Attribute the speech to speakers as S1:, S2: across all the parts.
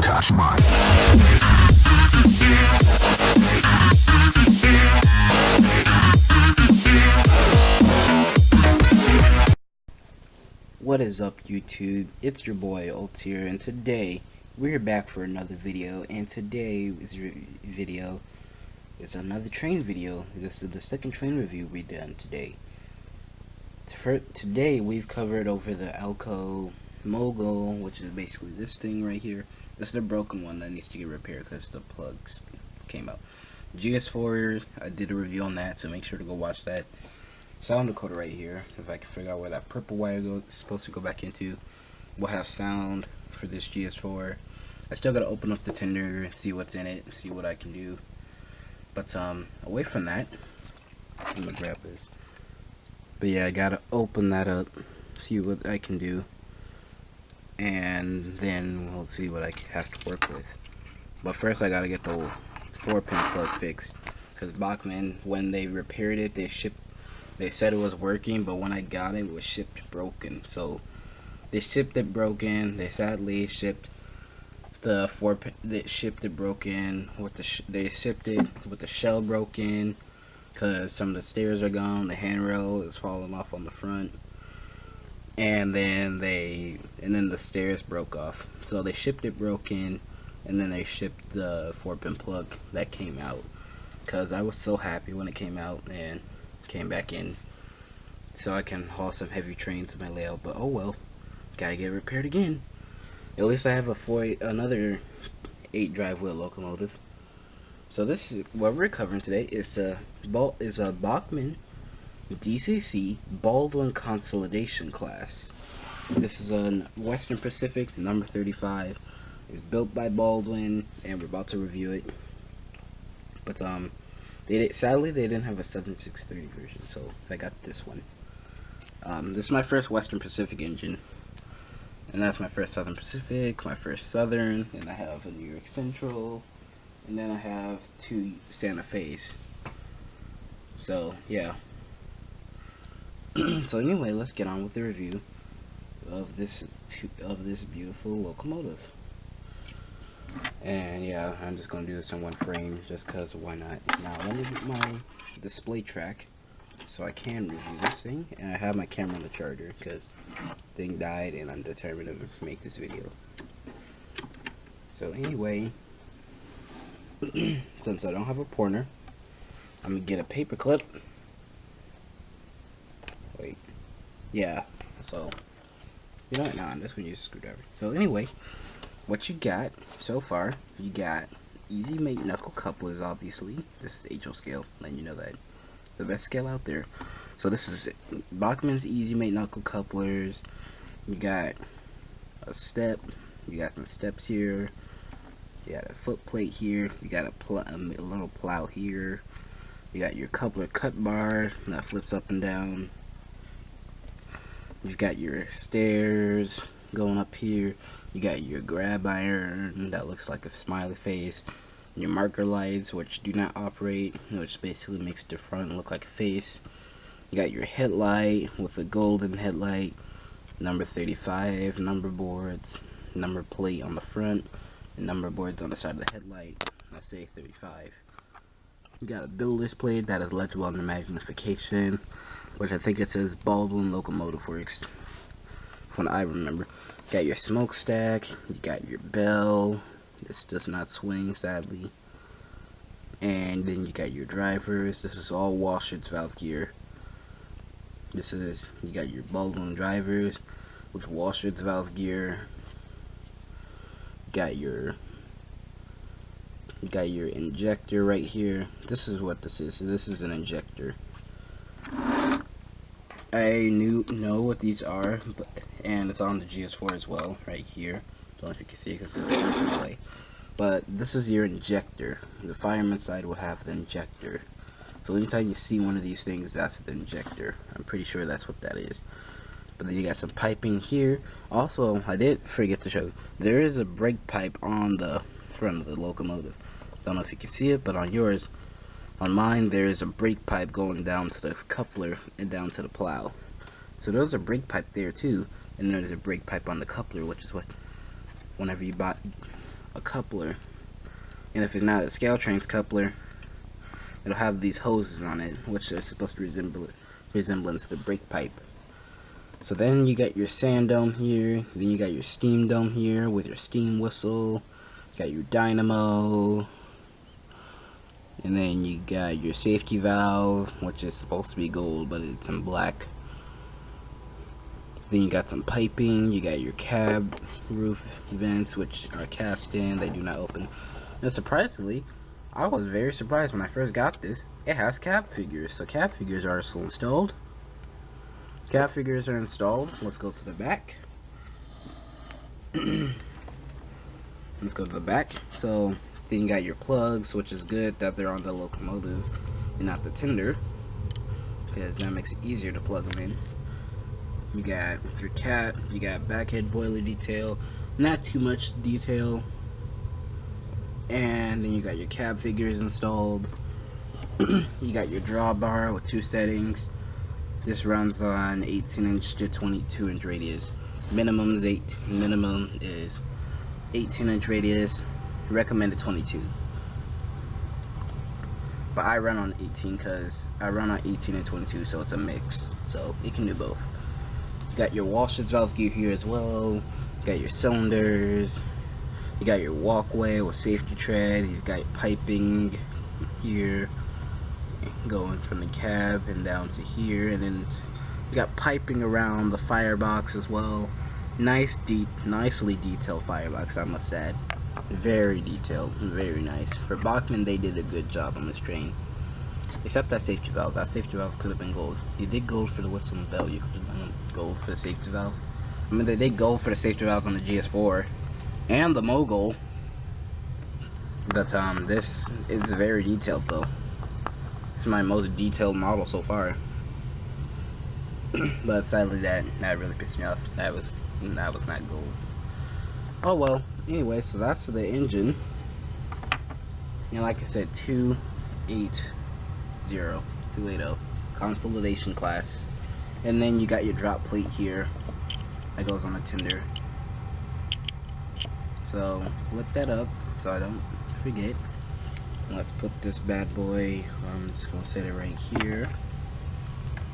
S1: touch mine.
S2: What is up, YouTube? It's your boy Ultz here, and today we're back for another video. And today video is another train video. This is the second train review we've done today. For today, we've covered over the Alco Mogul, which is basically this thing right here. This is the broken one that needs to get repaired because the plugs came out. GS4, I did a review on that, so make sure to go watch that. Sound decoder right here. If I can figure out where that purple wire is supposed to go back into, we'll have sound for this GS4. I still gotta open up the tender, see what's in it, see what I can do. But away from that, I'm gonna grab this. But yeah, I gotta open that up, see what I can do, and then we'll see what I have to work with. But first, I gotta get the 4-pin plug fixed, because Bachman, when they repaired it, they said it was working, but when I got it, it was shipped broken. So they shipped it broken. They sadly shipped the 4-pin. They shipped it broken with they shipped it with the shell broken, because some of the stairs are gone. The handrail is falling off on the front, and then the stairs broke off. So they shipped it broken, and then they shipped the 4-pin plug that came out. Because I was so happy when it came out and came back in, so I can haul some heavy trains in my layout. But oh well, gotta get repaired again. At least I have another 8 drive wheel locomotive. So this is what we're covering today. Is a Bachman DCC Baldwin Consolidation class. This is a Western Pacific number 35. It's built by Baldwin, and we're about to review it. But sadly, they didn't have a 7630 version, so I got this one. This is my first Western Pacific engine, and that's my first Southern Pacific, my first Southern, and I have a New York Central, and then I have 2 Santa Fe's. So yeah. So anyway, let's get on with the review of this beautiful locomotive. And yeah, I'm just gonna do this in one frame just cause why not. Now let me get my display track so I can review this thing, and I have my camera on the charger because the thing died and I'm determined to make this video. So anyway, since I don't have a pointer, I'm gonna get a paper clip. Wait, yeah, so you know what, nah, I'm just gonna use a screwdriver. So anyway, what you got so far, you got easy mate knuckle couplers. Obviously this is HO scale, letting you know that the best scale out there. So this is Bachman's easy mate knuckle couplers. You got a step, you got some steps here, you got a foot plate here, you got a little plow here, you got your coupler cut bar that flips up and down, you've got your stairs going up here, you got your grab iron that looks like a smiley face, your marker lights which do not operate, which basically makes the front look like a face. You got your headlight with a golden headlight, number 35 number boards, number plate on the front, and number boards on the side of the headlight that say 35. You got a builder's plate that is legible under magnification, which I think it says Baldwin Locomotive Works from what I remember. Got your smokestack, you got your bell, this does not swing sadly, and then you got your drivers. This is all Walsh's valve gear. You got your Baldwin drivers with Walsh's valve gear. You got your injector right here. This is what this is. So this is an injector. I know what these are, and it's on the GS4 as well, right here. Don't know if you can see it because it's a person play. But this is your injector. The fireman side will have the injector. So anytime you see one of these things, that's the injector. I'm pretty sure that's what that is. But then you got some piping here. Also, I did forget to show you, there is a brake pipe on the front of the locomotive. Don't know if you can see it, but on mine, there is a brake pipe going down to the coupler and down to the plow. So there's a brake pipe there too, and there's a brake pipe on the coupler, which is what, whenever you buy a coupler, and if it's not a scale train's coupler, it'll have these hoses on it, which are supposed to resemblance the brake pipe. So then you got your sand dome here, then you got your steam dome here with your steam whistle, got your dynamo, and then you got your safety valve, which is supposed to be gold, but it's in black. Then you got some piping, you got your cab roof vents, which are cast in, they do not open. And surprisingly, I was very surprised when I first got this, it has cab figures. So cab figures are still installed. Cab figures are installed. Let's go to the back. Let's go to the back. So then you got your plugs, which is good that they're on the locomotive and not the tender, because that makes it easier to plug them in. You got your cap, you got backhead boiler detail, not too much detail, and then you got your cab figures installed. You got your drawbar with 2 settings. This runs on 18-inch to 22-inch radius. Minimum is 18-inch radius. Recommended 22. But I run on 18 because I run on 18 and 22, so it's a mix. So it can do both. You got your washers valve gear here as well. You got your cylinders. You got your walkway with safety tread. You got your piping here, going from the cab and down to here, and then you got piping around the firebox as well. Nicely detailed firebox, I must add. Very detailed, very nice. For Bachman, they did a good job on this train. Except that safety valve. That safety valve could have been gold. You did gold for the whistle and bell. You could have done gold for the safety valve. I mean, they did gold for the safety valves on the GS4 and the Mogul. But this is very detailed though. It's my most detailed model so far. But sadly, that really pissed me off. That was not gold. Oh well. Anyway, so that's the engine. And like I said, 280 Consolidation class. And then you got your drop plate here that goes on the tender. So flip that up so I don't forget. Let's put this bad boy, I'm just gonna set it right here.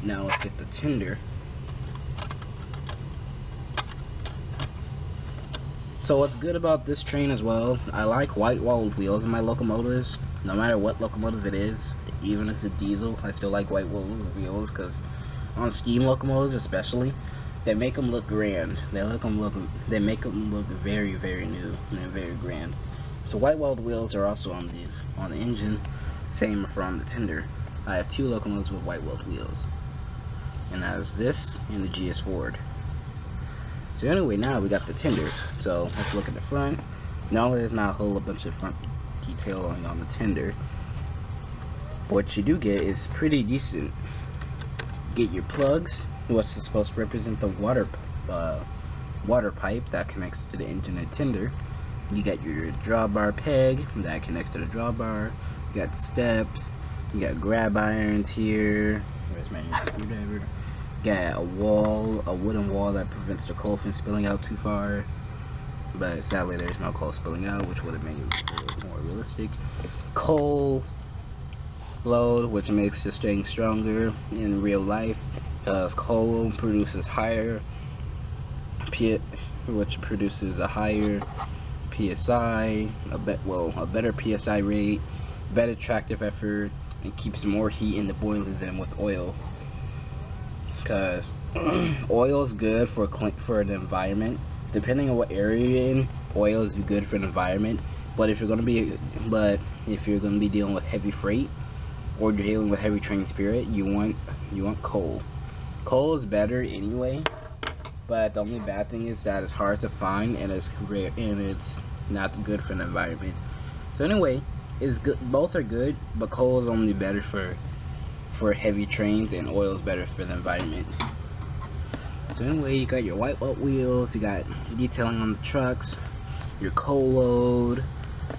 S2: Now let's get the tender. So what's good about this train as well, I like white walled wheels in my locomotives. No matter what locomotive it is, even if it's a diesel, I still like white walled wheels, because on steam locomotives especially, they make them look grand. They make them look very, very new and very grand. So white walled wheels are also on the engine, same for on the tender. I have 2 locomotives with white walled wheels, and that is this and the GS Ford. So anyway, now we got the tender. So let's look at the front. No, there's not a whole bunch of front detailing on the tender. What you do get is pretty decent. Get your plugs, what's supposed to represent the water pipe that connects to the engine and tender. You got your drawbar peg that connects to the drawbar. You got the steps. You got grab irons here. Where's my screwdriver? Got a wooden wall that prevents the coal from spilling out too far. But sadly, there's no coal spilling out, which would have made it a little more realistic. Coal load, which makes the string stronger in real life, because coal produces which produces a higher PSI, a better PSI rate, better tractive effort, and keeps more heat in the boiler than with oil. Because oil is good for the environment. Depending on what area you're in, oil is good for the environment. But if you're gonna be dealing with heavy freight, or you're dealing with heavy train spirit, you want coal. Coal is better anyway, but the only bad thing is that it's hard to find and it's rare and it's not good for the environment. So anyway, it's good. Both are good, but coal is only better for heavy trains, and oil is better for the environment. So anyway, you got your white welt wheels, you got detailing on the trucks, your coal load,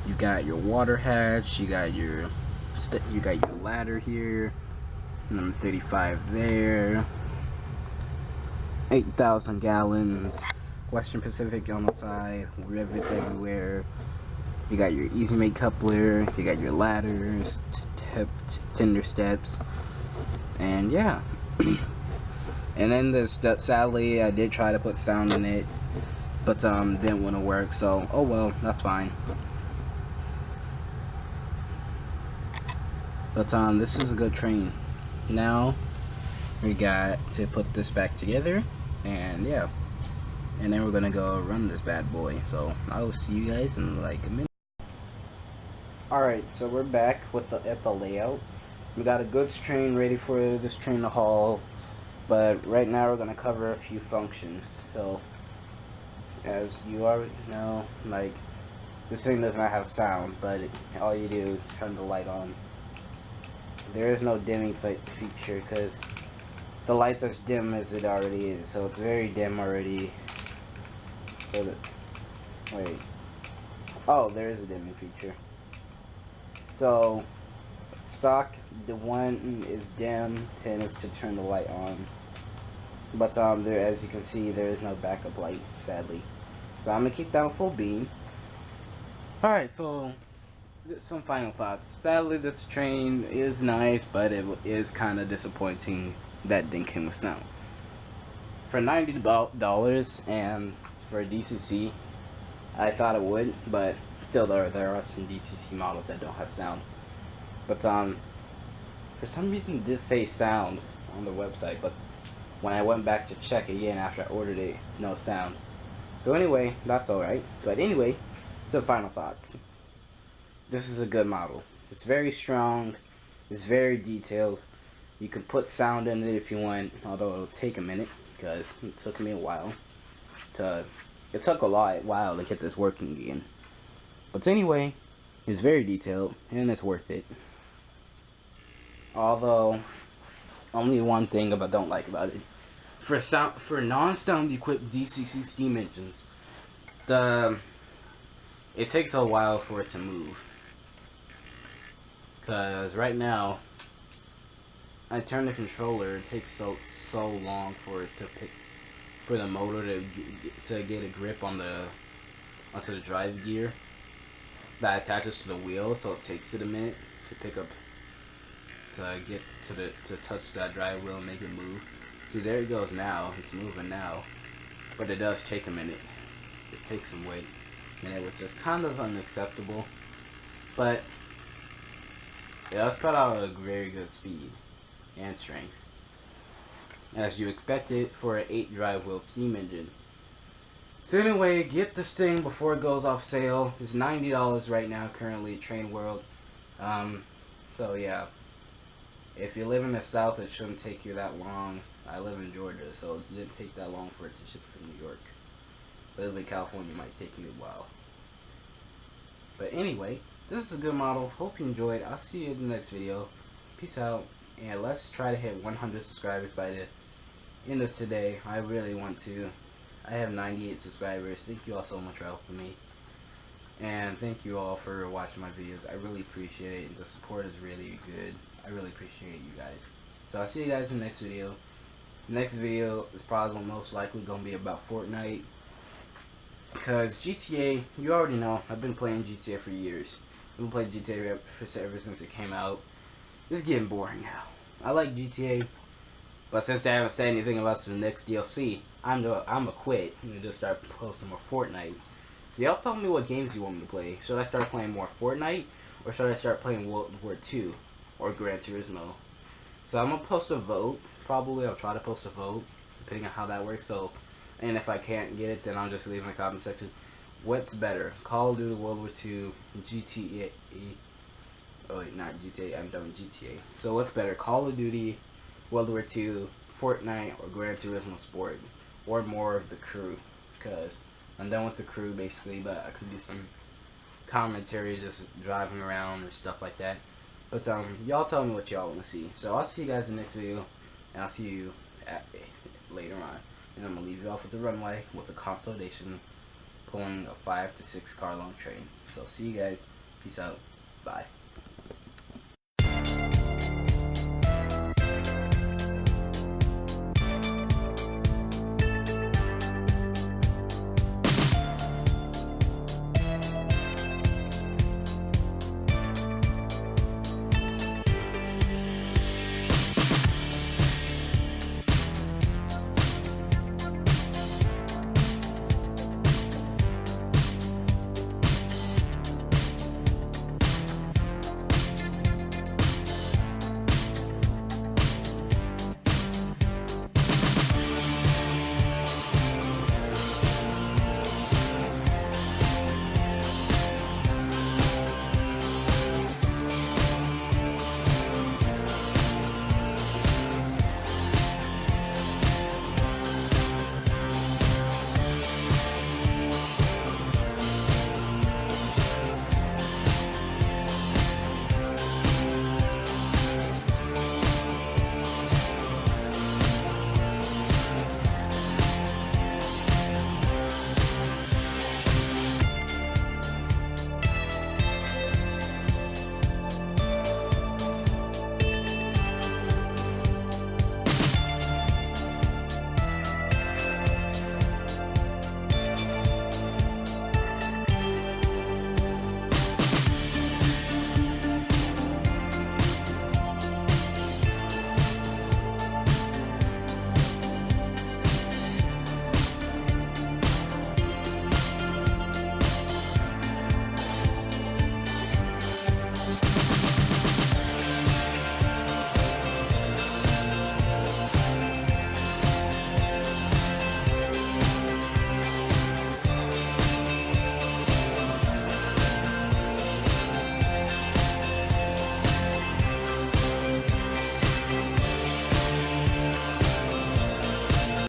S2: you got your water hatch, you got your ladder here, number 35 there, 8,000 gallons, Western Pacific on the side, rivets everywhere, You got your easy make coupler, you got your ladders, tender steps, and yeah. And then this, sadly, I did try to put sound in it, but didn't want to work, so oh well, that's fine. But this is a good train. Now we got to put this back together, and yeah, and then we're gonna go run this bad boy. So I will see you guys in like a minute. Alright, so we're back with at the layout. We got a goods train ready for this train to haul, but right now we're gonna cover a few functions. So as you already know, like, this thing does not have sound, but all you do is turn the light on. There is no dimming feature because the light's as dim as it already is, so it's very dim already. So wait, oh, there is a dimming feature. So stock, the 1 is dim, 10 is to turn the light on. But there, as you can see, there is no backup light, sadly. So I'm gonna keep that on full beam. Alright, so some final thoughts. Sadly, this train is nice, but it is kind of disappointing that didn't come with sound. For $90 and for a DCC, I thought it would, but still there are some DCC models that don't have sound. But for some reason it did say sound on the website, but when I went back to check again after I ordered it, no sound. So anyway, that's alright. But anyway, so final thoughts. This is a good model. It's very strong. It's very detailed. You can put sound in it if you want, although it'll take a minute because it took me a while to. It took a while to get this working again. But anyway, it's very detailed and it's worth it. Although, only one thing I don't like about it. For non-sound equipped DCC steam engines, it takes a while for it to move. Cause right now, I turn the controller. It takes so long for it to for the motor to get a grip onto the drive gear that attaches to the wheel. So it takes it a minute to touch that drive wheel and make it move. See, there it goes now. It's moving now, but it does take a minute. It takes some weight, which is kind of unacceptable, but it does put out a very good speed and strength, as you expected for an 8 drive wheel steam engine. So anyway, get this thing before it goes off sale. It's $90 right now currently at Train World. So yeah, if you live in the South, it shouldn't take you that long. I live in Georgia, so it didn't take that long for it to ship from New York. But in California, it might take me a while. But anyway, this is a good model. Hope you enjoyed. I'll see you in the next video. Peace out, and let's try to hit 100 subscribers by the end of today. I really want to. I have 98 subscribers. Thank you all so much for helping me. And thank you all for watching my videos. I really appreciate it. The support is really good. I really appreciate you guys. So I'll see you guys in the next video. The next video is probably most likely going to be about FORTNITE. Because GTA, you already know, I've been playing GTA for years. I've been playing GTA ever since it came out. It's getting boring now. I like GTA, but since they haven't said anything about the next DLC, I'm gonna quit and just start posting more FORTNITE. So y'all tell me what games you want me to play. Should I start playing more FORTNITE, or should I start playing World War II or Gran Turismo? So I'm gonna post a vote. Probably I'll try to post a vote, depending on how that works. So, and if I can't get it, then I'll just leave in the comment section. What's better, Call of Duty World War II, GTA? Oh wait, not GTA. I'm done with GTA. So what's better, Call of Duty, World War II, FORTNITE, or Gran Turismo Sport, or more of the crew? Because I'm done with the crew basically, but I could do some commentary just driving around or stuff like that. But y'all tell me what y'all want to see. So I'll see you guys in the next video, and I'll see you later on. And I'm gonna leave you off with the runway with the Consolidation pulling a 5 to 6 car long train. So see you guys. Peace out. Bye.